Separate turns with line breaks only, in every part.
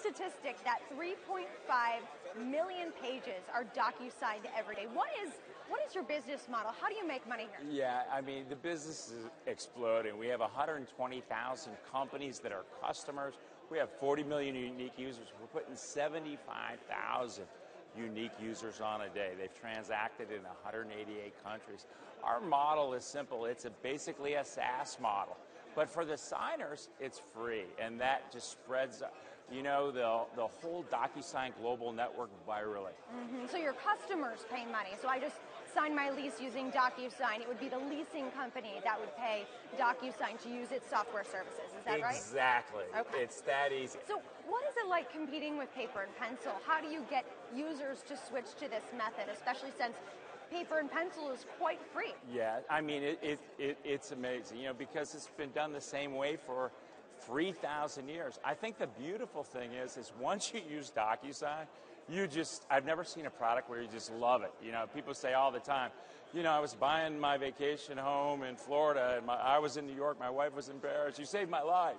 statistic that 3.5 million pages are DocuSigned every day. What is your business model? How do you make money here?
Yeah, I mean, the business is exploding. We have 120,000 companies that are customers. We have 40 million unique users. We're putting 75,000 unique users on a day. They've transacted in 188 countries. Our model is simple. It's basically a SaaS model. But for the signers, it's free, and that just spreads, the whole DocuSign global network virally.
Mm-hmm. So your customers pay money. So I just sign my lease using DocuSign. It would be the leasing company that would pay DocuSign to use its software services. Is that right?
Exactly.
Okay.
It's that easy.
So what is it like competing with paper and pencil? How do you get users to switch to this method, especially since paper and pencil is quite free?
Yeah, I mean, it's amazing, because it's been done the same way for 3,000 years. I think the beautiful thing is once you use DocuSign, I've never seen a product where you just love it. People say all the time, I was buying my vacation home in Florida, and I was in New York, my wife was in Paris, you saved my life,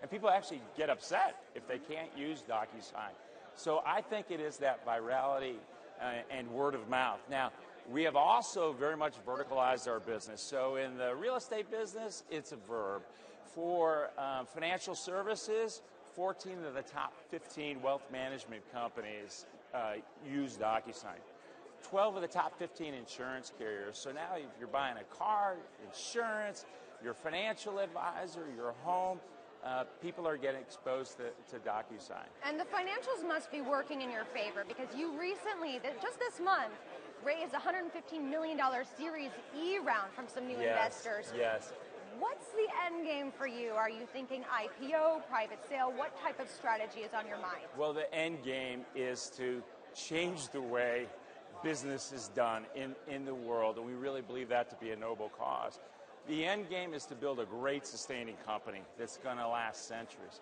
and people actually get upset if they can't use DocuSign. So I think it is that virality and word of mouth. Now, we have also very much verticalized our business. So in the real estate business, it's a verb. For financial services, 14 of the top 15 wealth management companies use DocuSign. 12 of the top 15 insurance carriers. So now if you're buying a car, insurance, your financial advisor, your home, people are getting exposed to DocuSign.
And the financials must be working in your favor because you recently, just this month, raised a $115 million Series E round from some new investors.
Yes.
What's the end game for you? Are you thinking IPO, private sale? What type of strategy is on your mind?
Well, the end game is to change the way business is done in the world, and we really believe that to be a noble cause. The end game is to build a great sustaining company that's going to last centuries.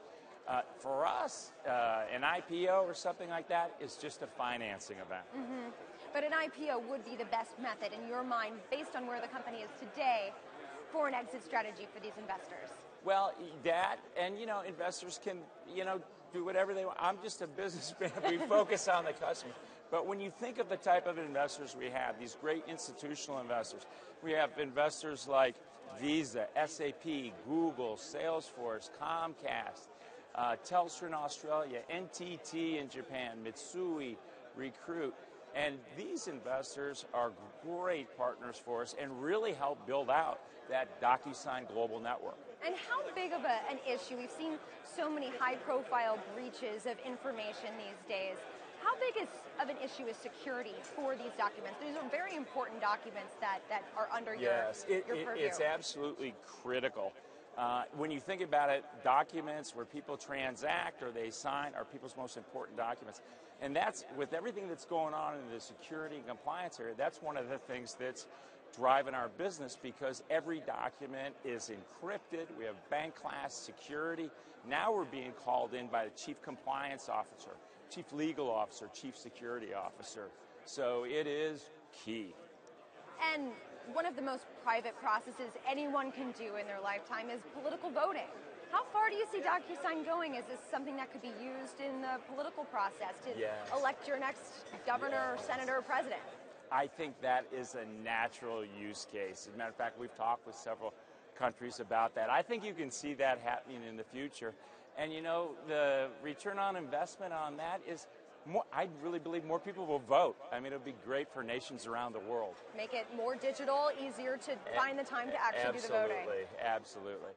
For us, an IPO or something like that is just a financing event.
Mm-hmm. But an IPO would be the best method in your mind, based on where the company is today, for an exit strategy for these investors.
Well, that, and investors can, do whatever they want. I'm just a businessman. We focus on the customer. But when you think of the type of investors we have, these great institutional investors, we have investors like Visa, SAP, Google, Salesforce, Comcast, Telstra in Australia, NTT in Japan, Mitsui, Recruit. And these investors are great partners for us and really help build out that DocuSign global network.
And how big of an issue? We've seen so many high-profile breaches of information these days. How big of an issue is security for these documents? These are very important documents that are under your purview.
It's absolutely critical. When you think about it, documents where people transact or they sign are people's most important documents. And that's, with everything that's going on in the security and compliance area, that's one of the things that's driving our business, because every document is encrypted. We have bank class security. Now we're being called in by the chief compliance officer, chief legal officer, chief security officer. So it is key.
And one of the most private processes anyone can do in their lifetime is political voting. How far do you see DocuSign going? Is this something that could be used in the political process to elect your next governor, senator, or president?
I think that is a natural use case. As a matter of fact, we've talked with several countries about that. I think you can see that happening in the future. And the return on investment on that is more. I really believe more people will vote. I mean, it'll be great for nations around the world.
Make it more digital, easier to find the time to actually do the voting.
Absolutely.